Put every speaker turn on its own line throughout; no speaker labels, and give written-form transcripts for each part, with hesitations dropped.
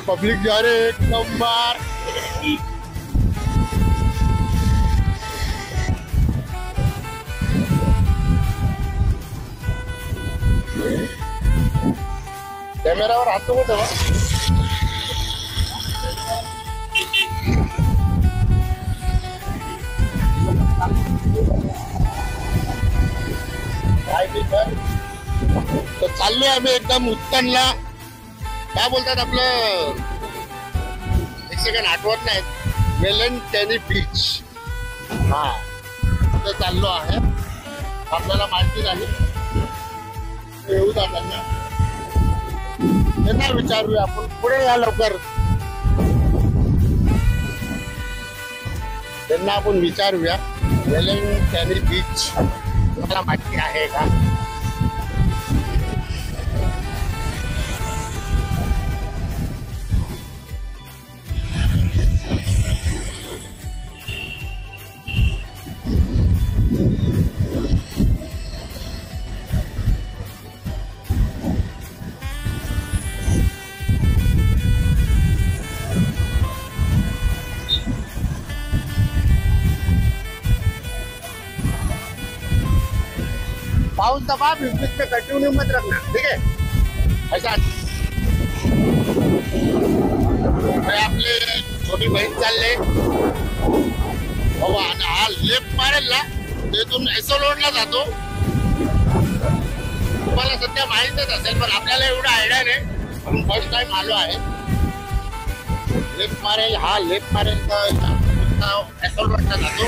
Public जा रहे एक नंबर। कॅमेरावर हात नको ठेवा। तर चाललोय आम्ही एकदम उत्तनला, काय बोलतात आपलं, एक सेकंड आठवत नाही, वेलेंटनी बीच, हा तिथे चाललो आहे। आपल्याला माहिती नाही, येऊ द्या त्यांना विचारूया आपण, पुढे या लवकर, त्यांना आपण विचारूया वेलेंटनी बीच तुम्हाला माहिती आहे का? पाउस दबा, बीच में कंटिन्यू मत रखना, ठीक है? ऐसा आपले छोटी बहीण चालले बाबा, आणि हा लेफ्ट मारेल ना तिथून एसोलोडला जातो। तुम्हाला सध्या माहितच असेल, पण आपल्याला एवढा आयडिया नाही, आपण फर्स्ट टाइम आलो आहे। लेफ्ट मारेल, हा लेफ्ट मारेल तर एसोलोडला जातो,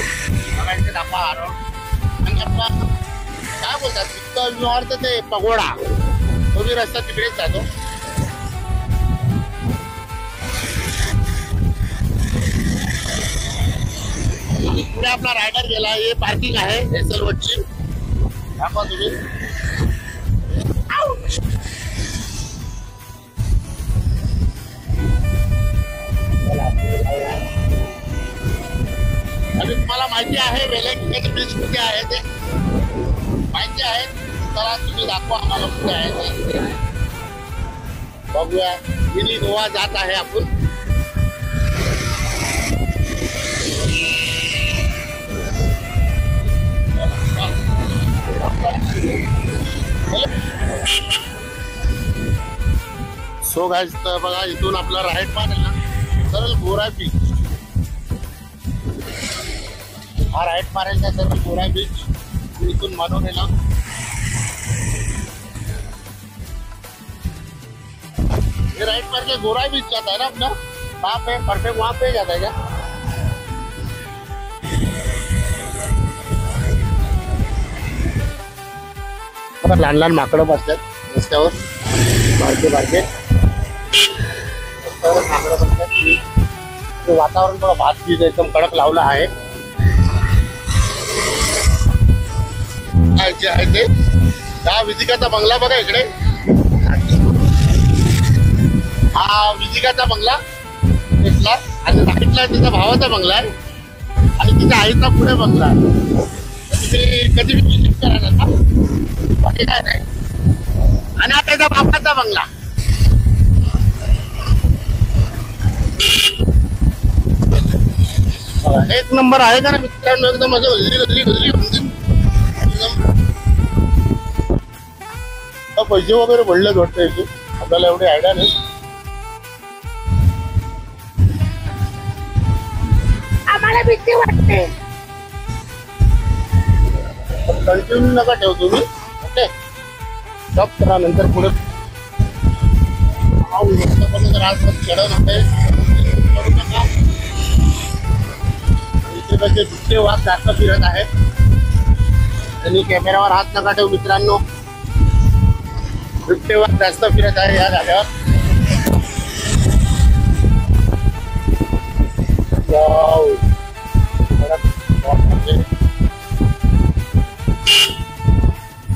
बघायचं दाखवा आरो, आणि आपला काय बोलतात उत्तर नॉर्थ ते पगोडा, तो भी रस्ता तिकडेच जातो। पुढे आपला रायडर गेला, हे पार्किंग आहे एसलवटची, दाखवा तुम्ही। आणि तुम्हाला माहिती आहे वेलेंटनी बीच कुठे आहे ते माहिती आहे, चला तुम्ही दाखवा आम्हाला कुठे आहे ते बघूया। मिनी गोवा जात आहे आपण। सो गाइस, तर बघा इथून आपला राईट मारेल ना सरळ गोरा बीच, हा राईट मारेल का सरळ गोरा बीच, इथून मनोरेला ये राइट मार के गोरा बीच जाता है ना अपना, वहाँ पे परफेक्ट वहाँ पे जाता है क्या? लहान लहान माकडं बसतात रस्त्यावर, बारके बारके। वातावरण बघा, भात बीज एकदम कडक लावला आहे. जे आहे ते हा विजिकाचा बंगला बघा इकडे. हा विजिकाचा बंगला घेतला आणि राईटला तिचा भावाचा बंगला आहे आणि तिच्या आईचा पुढे बंगला आहे. कधी विजिट करायला ना बाकी काय नाही. आणि आता त्याचा बापाचा बंगला. एक नंबर आहे का ना मित्रांनो, एकदम माझं गल्ली गल्ली गल्ली पैसे वगैरे पडलेच वाटतं इथे, आपल्याला एवढी आयडिया नाही. आम्हाला भीती वाटते. कंटिन्यू नका ठेव तुम्ही, ओके. स्टॉप करा, नंतर पुढे चढव नका. इथे कसे दुसरे वाघ जास्त फिरत आहे आणि कॅमेरावर हात नका ठेवू मित्रांनो. बिबटे वाघ जास्त फिरत आहे या जागेवर.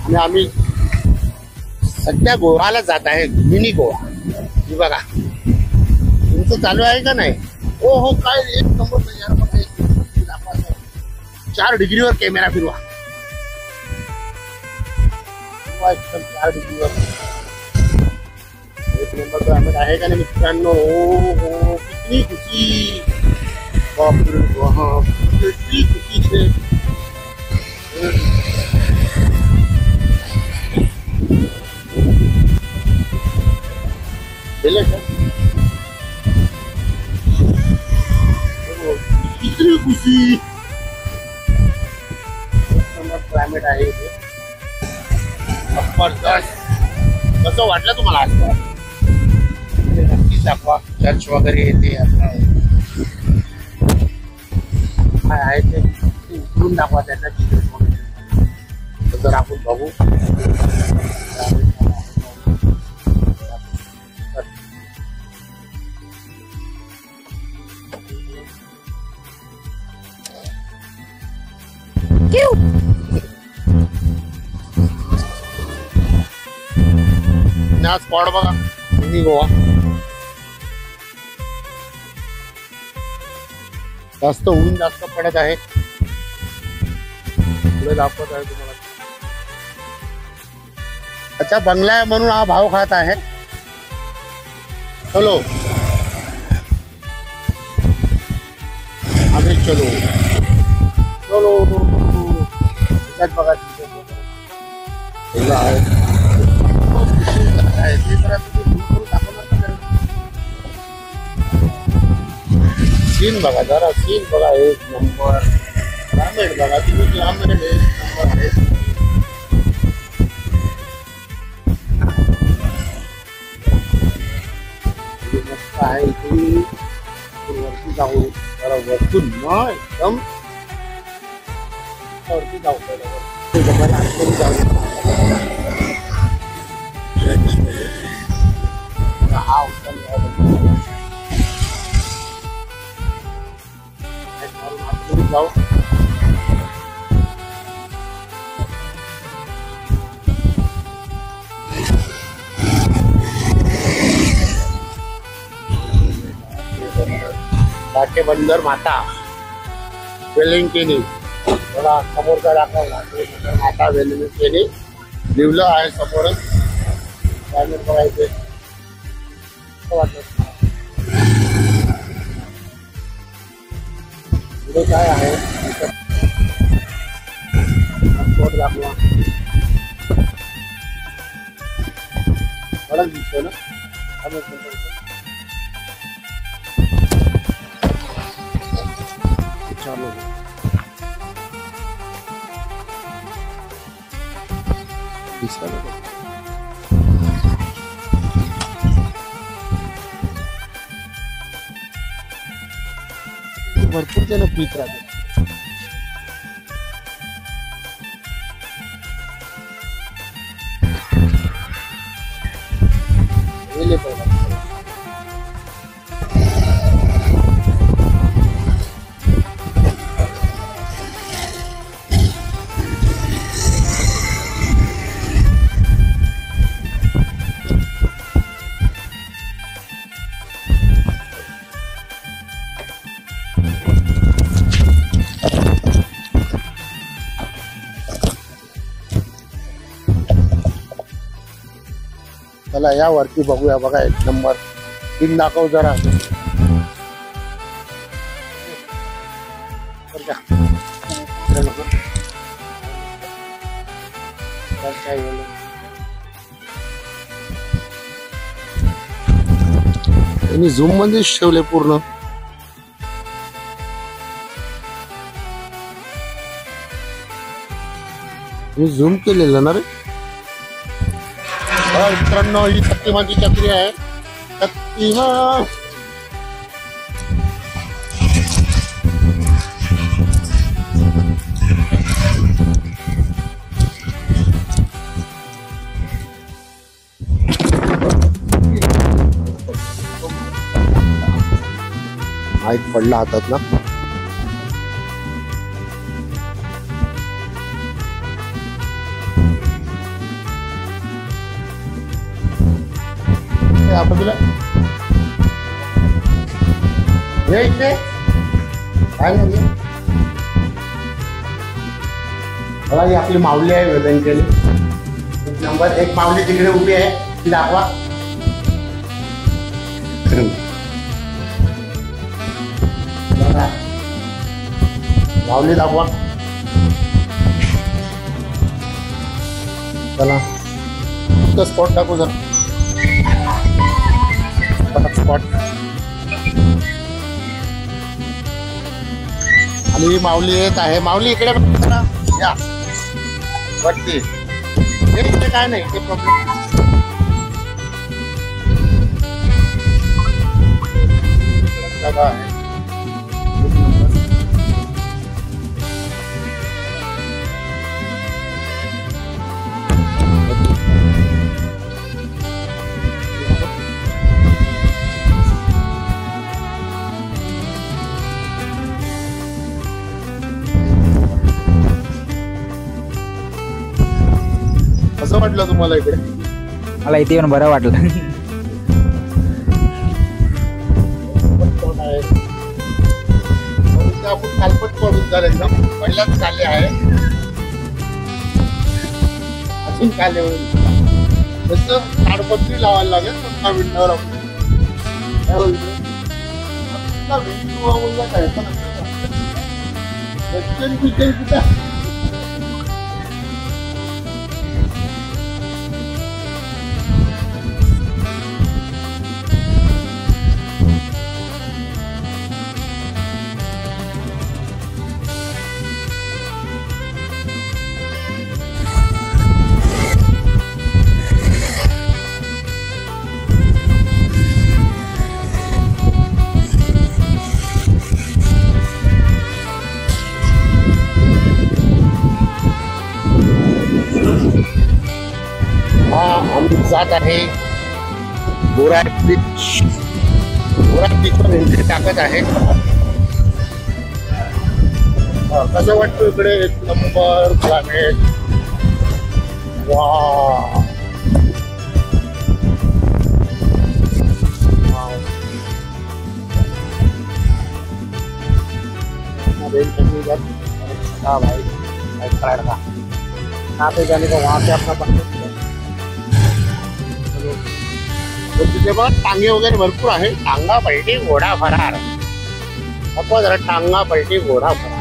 आणि आम्ही सध्या गोव्याला जात आहे, मिनी गोवा. ही बघा तुमचं चालू आहे का नाही? हो हो, काय एक नंबर. 4 डिग्रीवर कॅमेरा फिरवा. 4 डिग्रीवर एक नंबर क्लायमेट आहे का नाही मित्रांनो? हो, कितनी खुशी, बापरे, कितनी खुशी है. कितनी खुशी. क्लायमेट आहे इथे जबरदस्त. कसं वाटलं तुम्हाला आज? नक्कीच दाखवा. चर्च वगैरे येते काय आहे ते उतरून दाखवा त्यांना. जर आपण बघू स्पॉट बघा, मिनी गोवा. जास्त ऊन जास्त पडत आहे. पुढे दाखवत आहे तुम्हाला. अच्छा बंगला आहे म्हणून हा भाव खात आहे. चलो आम्ही चलो चलो. बघा सीन बघा, जरा सीन बघा, एक नंबर. क्लायमेट बघा तुम्ही, क्लायमेट एक नंबर आहे. मस्त आहे इथे. वरती जाऊ जरा, वरतून न एकदम वरती जाऊ. पहिलं आतमध्ये जाऊ. हा जाऊ. काटे बंदर माता वेलिंगटनी बघा, समोरचा दाखवला माता वेलिंगटनी लिवलं आहे समोरच. क्लायमेट बघायचे वाटलं. पुढे काय आहे स्पॉट दाखवा. बरंच दिसतोय ना. भरपूर जण पीत राहते. चला या वरती बघूया. बघा एक नंबर सीन दाखव जरा. त्यांनी झूम मध्येच ठेवले पूर्ण. मी झूम केलेलं ना रे. मित्रांनो ही शक्तिमानची चक्री आहे. शक्तिमान माईक पडला हातात ना. बाजूला काय म्हणजे मला ही आपली माऊली आहे वेदांचली. नंबर एक माऊली तिकडे उभी आहे ती दाखवा. माऊली दाखवा. चला स्पॉट दाखवू जरा. स्पॉट आणि माऊली येत आहे. माऊली इकडे या वरती. इकडे काय नाही ते प्रॉब्लेम. जागा आहे. कसं वाटलं तुम्हाला इकडे?
मला इथे येऊन बरं वाटलं.
आपण कालपट पडून झाले ना. पहिलाच काले आहे अजून काले होईल. तसं ताडपत्री लावायला लागेल ना विंडोवर. आपण कुठे आम्ही जात आहे गोरा बीच. गोरा बीचवर एंट्री टाकत आहे. कसं वाटतं इकडे? एक नंबर क्लायमेट. वा भाई कहाँ पे जाने का? वहाँ पे अपना बंद. तिथे बघा टांगे वगैरे भरपूर आहे. टांगा पलटी घोडा फरार. आपण जरा टांगा पलटी घोडा फरार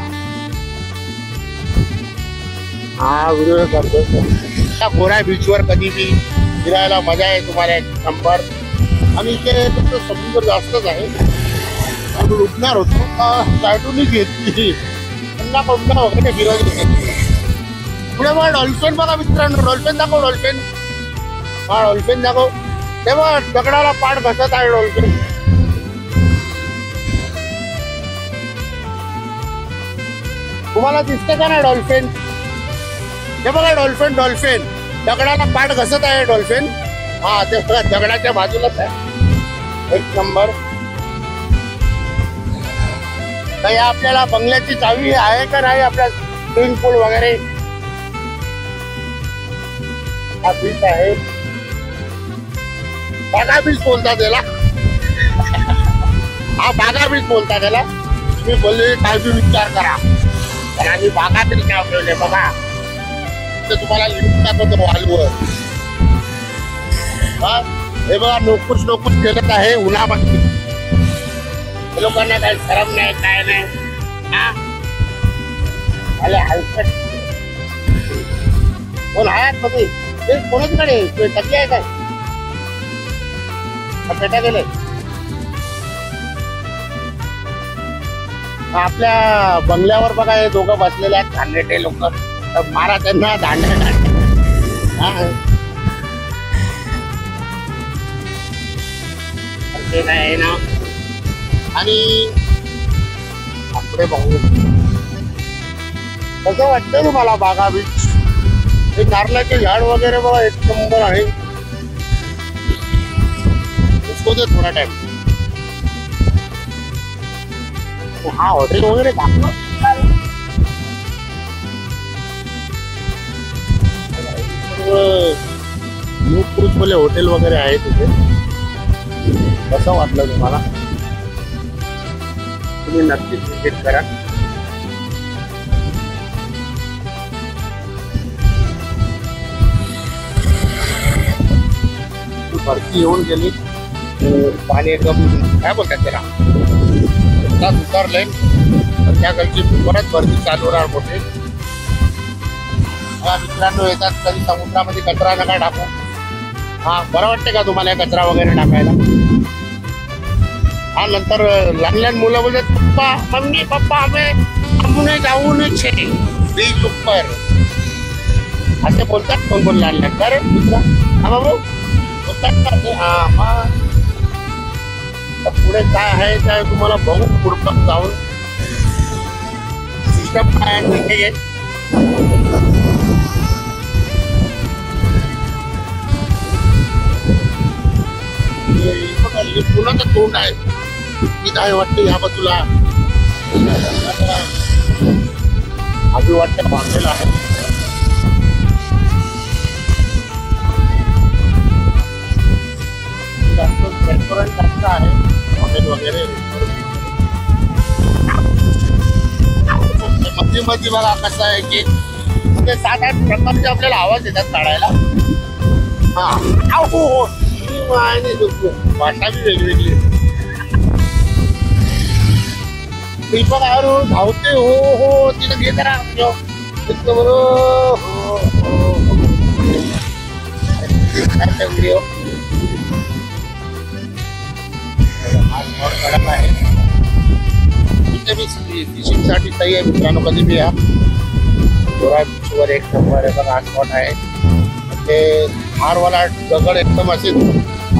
हा व्हिडिओ करतो. त्या गोरा बीचवर कधी बी फिरायला मजा आहे तुम्हाला एक नंबर. आणि इथे फक्त समुद्र जास्तच आहे. आम्ही उठणार होतो सायटूनही घेतली. पुन्हा पुन्हा वगैरे फिरत होते. पुढे मग डॉल्फिन बघा मित्रांनो. डॉल्फिन दाखव. डॉल्फिन हा डॉल्फिन दाखव. तेव्हा दगडाला पाठ घसत आहे डॉल्फिन. तुम्हाला दिसते का नाही डॉल्फिन? हे बघा डॉल्फिन. डॉल्फिन दगडाला पाठ घसत आहे डॉल्फिन. हा ते बघा दगडाच्या बाजूलाच आहे. एक नंबर. काही आपल्याला बंगल्याची चावी आहे का नाही? आपल्या स्विमिंग पूल वगैरे. हा बीच आहे. बागा बीच बोलतात त्याला. हा बागा बीच बोलतात त्याला. तुम्ही बोलले काय बी विचार करा. पण आम्ही बागा बीच नाव ठेवले. बघा तुम्हाला लिंक दाखवतो वालवर. हे बघा नोकूच केलंच आहे उन्हामध्ये. हे लोकांना काही शरम नाही काय नाही. हलकट कोण आहे मध्ये ते कोणाकडे टकली आहे काय पेटा गेले. आपल्या बंगल्यावर बघा हे दोघं बसलेले आहेत धांडेटे लोक. मारा त्यांना धांडे नाही ना. आणि पुढे बघू कसं वाटतं तुम्हाला बागा बीच. हे नारळाचे झाड वगैरे बघा एक नंबर आहे. उसको दे थोडा टाइम. हा हॉटेल वगैरे दाखव. न्यू क्रूज वाले हॉटेल वगैरे आहे तिथे. कसं वाटलं तुम्हाला तुम्ही नक्कीच विजिट करा. भरती येऊन गेली. पाणी एकदम काय बोलतात त्याला उतरले. संध्याकाळची परत भरती चालू होणार मोठी. मित्रांनो येतात कधी समुद्रामध्ये कचरा नका टाकू. हा बरं वाटते का तुम्हाला कचरा वगैरे टाकायला. हा नंतर लहान लहान मुलं बोलतात पप्पा मम्मी पप्पा आम्ही जाऊन बीच उपर असे बोलतात. कोण कोण लहान लहान तर मित्र हा बाबू पुढे काय आहे काय तुम्हाला बघू पुढं जाऊन सिस्टम काय आहे. पुन्हा तोंड आहे की काय वाटतं या बाजूला अभी वाटतं बांधलेलं आहे. रेस्टॉरंट कसं आहे हॉटेल वगैरे मध्ये मध्ये बघा कसं आहे की ते 7-8 प्रकारचे आपल्याला आवाज येतात काढायला. हा हो भाषा बी वेगवेगळी. धावते हो हो तिथं घे करा व्हिडिओ आहे. इथे मी फिशिंग साठी सही आहे मित्रांनो. कधी बी या गोरा बीचवर एक नंबर आहे बघा. हा स्पॉट आहे. ते हारवाला दगड एकदम असे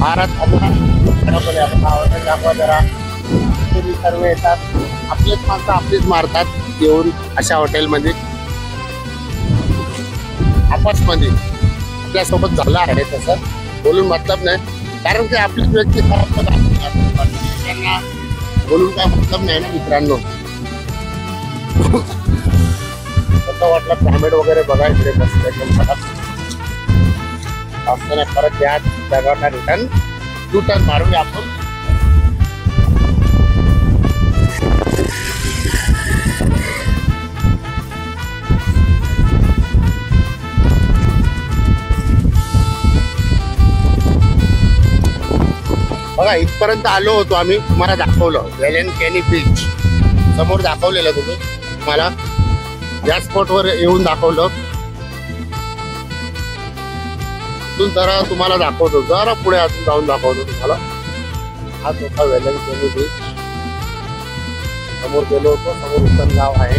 हारात दाखवा जरा. सर्व येतात आपलेच माणसं आपलीच मारतात येऊन अशा हॉटेलमध्ये आपसमध्ये. आपल्यासोबत झालं आहे तसं बोलून मतलब नाही. कारण की आपलीच व्यक्ती खराब त्यांना बोलून काय मतलब नाही ना मित्रांनो. कसं वाटलं क्लायमेट वगैरे बघा इकडे मस्त एकदम असताना परत त्या जागांना रिटर्न टू टर्न मारूया आपण. बघा इथपर्यंत आलो होतो आम्ही. तुम्हाला दाखवलं वेलन कॅनी बीच समोर दाखवलेलं तुम्ही. तुम्हाला या स्पॉटवर येऊन दाखवलं. जरा तुम्हाला दाखवतो जरा पुढे अजून जाऊन दाखवतो तुम्हाला. हा होता वेलन कॅनी बीच. समोर गेलो होतो. समोर उत्तम गाव आहे.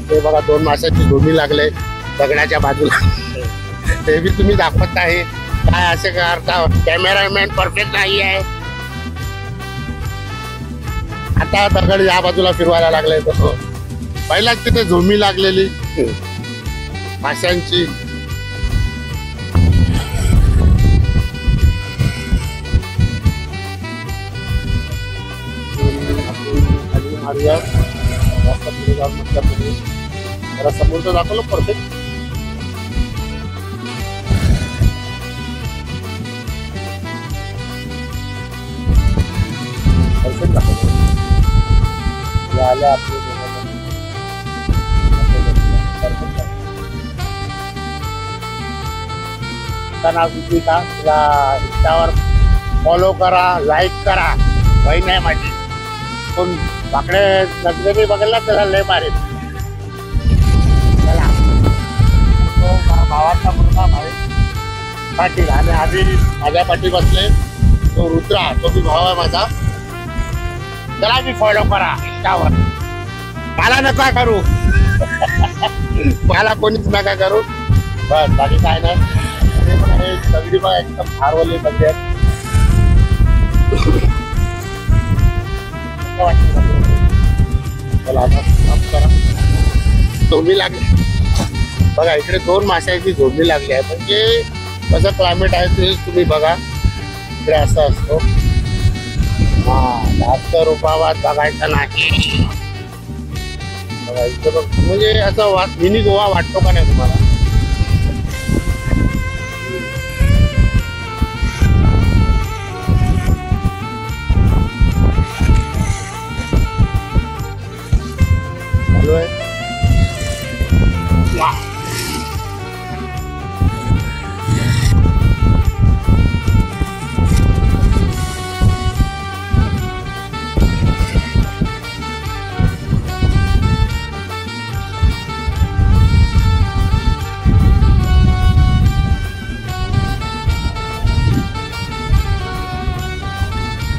ते बघा 2 माशाची झोमी लागले दगडाच्या बाजूला. ते बी तुम्ही दाखवत आहे. काय असे करता कॅमेरामॅन परफेक्ट नाही आहे. आता दगड या बाजूला फिरवायला लागले. तसं पहिलाच तिथे झोमी लागलेली माशांची. मारूया जास्त पुढे जाऊन म्हटलं जरा समोरचं दाखवलं परफेक्ट. परफेक्ट दाखवलं आल्या आपले माझं नाव दीपिका. तिला इंस्टावर फॉलो करा, लाईक करा. बहीण आहे माझी. कोण वाकडे नजरेने बघायला त्याला लय मारेल. चला तो भावाचा मुलगा भाई पाटील आणि आधी माझ्या पाठी बसले तो रुद्रा, तो बी भाव आहे माझा. त्याला बी फॉलो करा इंस्टावर. मला नका करू मला कोणीच नका करू. बस बाकी काय नाही. सगळी बघा एकदम फारवली म्हणजे झोंबी लागली बघा. इकडे 2 माशाची झोंबी लागली आहे. म्हणजे कसं क्लायमेट आहे ते तुम्ही बघा. इकडे असं असतो. जास्त रुपावात बघायचा नाही बघा. इकडे बघ म्हणजे असं मिनी गोवा वाटतो का नाही तुम्हाला? चालू आहे.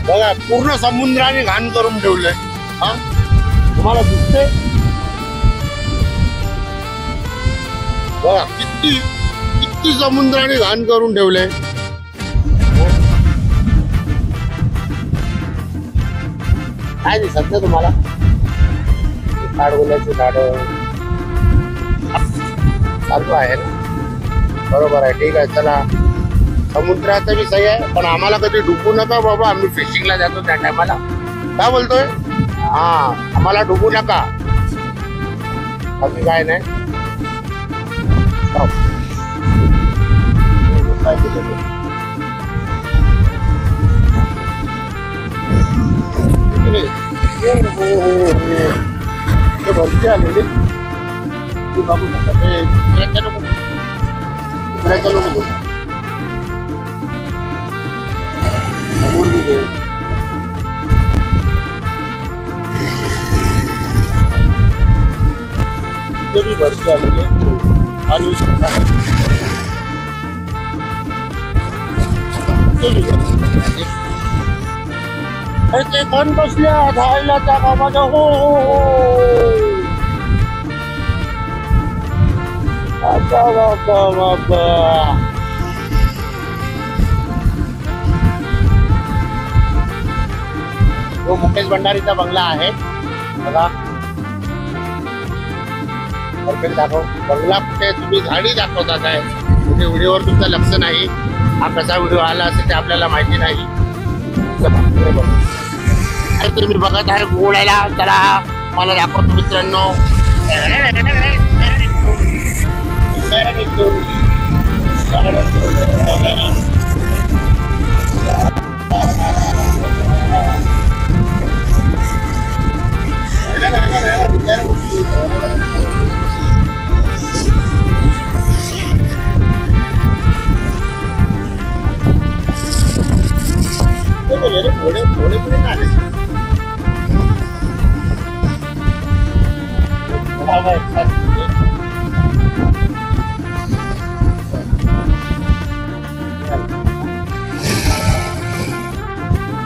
बघा पूर्ण समुद्राने घाण करून ठेवलंय. हा तुम्हाला दिसते बघा किती किती समुद्राने घाण करून ठेवलंय. काय दिसत ना तुम्हाला? काडगुल्याची झाड चालू आहे ना. बरोबर आहे. ठीक आहे. चला समुद्राचा बी सही आहे पण आम्हाला कधी डुबू नका बाबा. आम्ही फिशिंगला जातो त्या टायमाला. काय बोलतोय? हा आम्हाला डुबू नका. बाकी काय नाही. भरती आलेली बाबू भी भरती आलेली आणि ते कण बसल्या धायला त्या बाबाचा. हो बाबा बाबा तो मुकेश भंडारीचा बंगला आहे बघा. दाखव बंगला कुठे तुम्ही झाडी दाखवता काय? कुठे व्हिडिओवर तुमचं लक्ष नाही. हा कसा व्हिडिओ आला असेल ते आपल्याला माहिती नाही. तुम्ही बघत आहे गोळ्याला. चला मला दाखवतो मित्रांनो. थोडे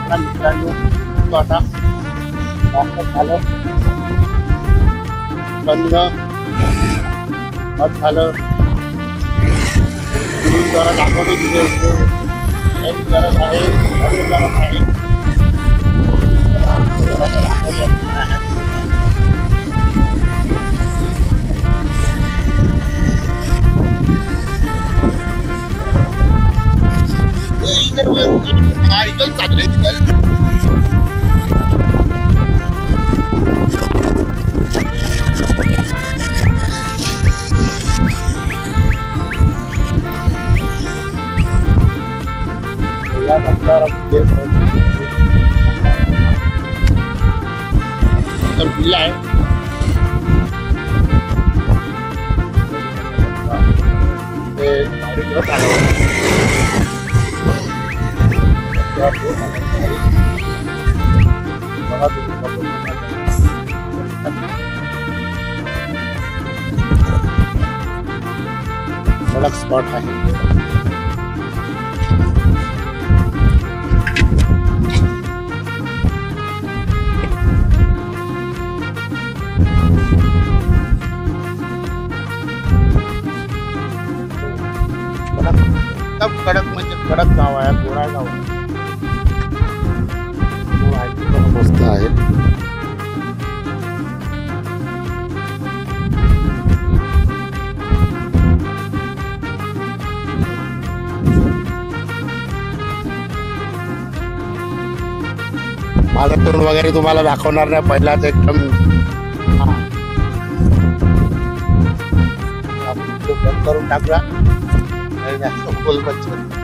आले मित्रांनो. आता झालं बंद झालं. जरा दाखवतो तिथे गरज आहे. खुला है. गाडी घेऊन आलो. बघा तुम्ही. कडक स्पॉट आहे. एकदम कडक म्हणजे कडक गाव आहे. गोरा गाव आहे. मस्त आहे. माझं तोंड वगैरे तुम्हाला दाखवणार नाही. पहिलाच एकदम बंद करून टाकला. बोल बच्चन.